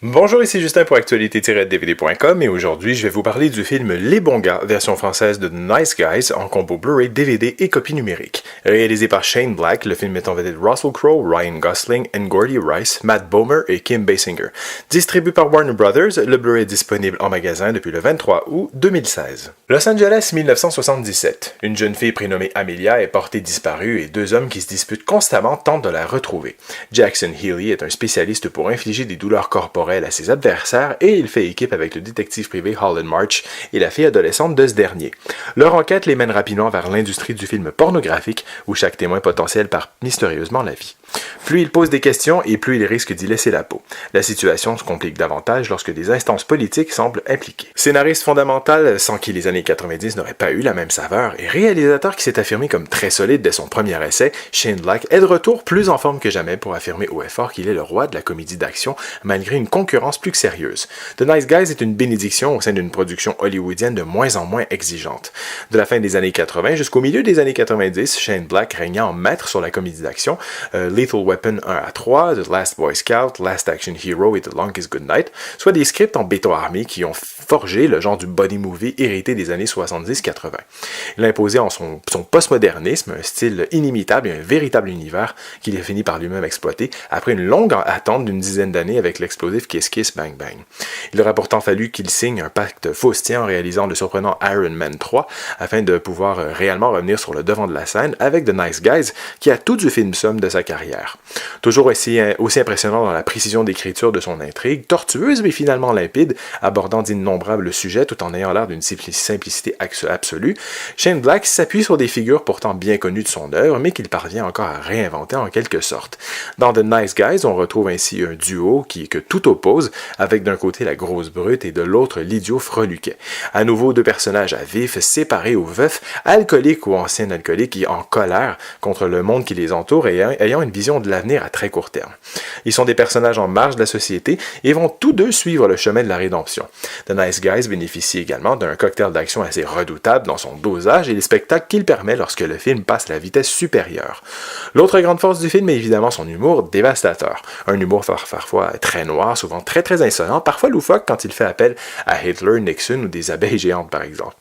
Bonjour, ici Justin pour actualité-dvd.com et aujourd'hui je vais vous parler du film Les Bons Gars, version française de The Nice Guys en combo Blu-ray, DVD et copie numérique. Réalisé par Shane Black, le film met en vedette Russell Crowe, Ryan Gosling, Gordy Rice, Matt Bomer et Kim Basinger. Distribué par Warner Brothers, le Blu-ray est disponible en magasin depuis le 23 août 2016. Los Angeles 1977. Une jeune fille prénommée Amelia est portée disparue et deux hommes qui se disputent constamment tentent de la retrouver. Jackson Healy est un spécialiste pour infliger des douleurs corporelles à ses adversaires et il fait équipe avec le détective privé Holland March et la fille adolescente de ce dernier. Leur enquête les mène rapidement vers l'industrie du film pornographique où chaque témoin potentiel perd mystérieusement la vie. Plus il pose des questions et plus il risque d'y laisser la peau. La situation se complique davantage lorsque des instances politiques semblent impliquées. Scénariste fondamental, sans qui les années 90 n'auraient pas eu la même saveur, et réalisateur qui s'est affirmé comme très solide dès son premier essai, Shane Black est de retour plus en forme que jamais pour affirmer haut et fort qu'il est le roi de la comédie d'action malgré une concurrence plus que sérieuse. The Nice Guys est une bénédiction au sein d'une production hollywoodienne de moins en moins exigeante. De la fin des années 80 jusqu'au milieu des années 90, Shane Black régna en maître sur la comédie d'action, Lethal Weapon 1 à 3, The Last Boy Scout, Last Action Hero et The Longest Goodnight, soit des scripts en béton armé qui ont forgé le genre du body movie hérité des années 70-80. Il a imposé en son postmodernisme un style inimitable et un véritable univers qu'il a fini par lui-même exploiter après une longue attente d'une dizaine d'années avec l'explosif Kiss Kiss Bang Bang. Il aura pourtant fallu qu'il signe un pacte faustien en réalisant le surprenant Iron Man 3 afin de pouvoir réellement revenir sur le devant de la scène avec The Nice Guys qui a tout du film somme de sa carrière. Toujours aussi impressionnant dans la précision d'écriture de son intrigue, tortueuse mais finalement limpide, abordant d'innombrables sujets tout en ayant l'air d'une simplicité absolue, Shane Black s'appuie sur des figures pourtant bien connues de son œuvre mais qu'il parvient encore à réinventer en quelque sorte. Dans The Nice Guys, on retrouve ainsi un duo que tout oppose, avec d'un côté la grosse brute et de l'autre l'idiot freluquet. À nouveau deux personnages à vif, séparés ou veufs, alcooliques ou anciens alcooliques et en colère contre le monde qui les entoure et ayant une vision de l'avenir à très court terme. Ils sont des personnages en marge de la société et vont tous deux suivre le chemin de la rédemption. The Nice Guys bénéficie également d'un cocktail d'action assez redoutable dans son dosage et les spectacles qu'il permet lorsque le film passe à la vitesse supérieure. L'autre grande force du film est évidemment son humour dévastateur. Un humour parfois très noir, souvent très insolent, parfois loufoque quand il fait appel à Hitler, Nixon ou des abeilles géantes par exemple.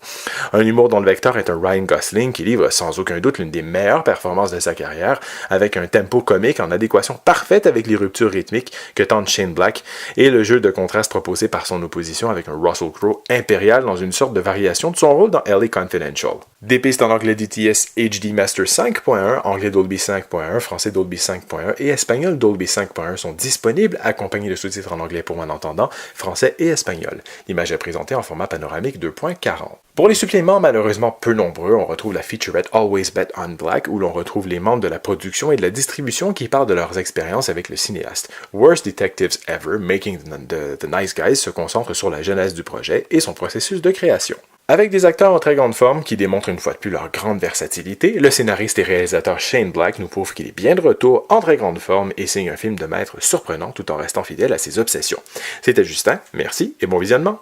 Un humour dont le vecteur est un Ryan Gosling qui livre sans aucun doute l'une des meilleures performances de sa carrière avec un tempo comique en adéquation parfaite avec les ruptures rythmiques que tente Shane Black et le jeu de contraste proposé par son opposition avec un Russell Crowe impérial dans une sorte de variation de son rôle dans LA Confidential. Des pistes en anglais DTS HD Master 5.1, anglais Dolby 5.1, français Dolby 5.1 et espagnol Dolby 5.1 sont disponibles, accompagnés de sous-titres en anglais pour entendant, français et espagnol. L'image est présentée en format panoramique 2.40. Pour les suppléments malheureusement peu nombreux, on retrouve la featurette Always Bet on Black où l'on retrouve les membres de la production et de la distribution qui parlent de leurs expériences avec le cinéaste. Worst Detectives Ever, Making the Nice Guys se concentre sur la genèse du projet et son processus de création. Avec des acteurs en très grande forme qui démontrent une fois de plus leur grande versatilité, le scénariste et réalisateur Shane Black nous prouve qu'il est bien de retour en très grande forme et signe un film de maître surprenant tout en restant fidèle à ses obsessions. C'était Justin, merci et bon visionnement!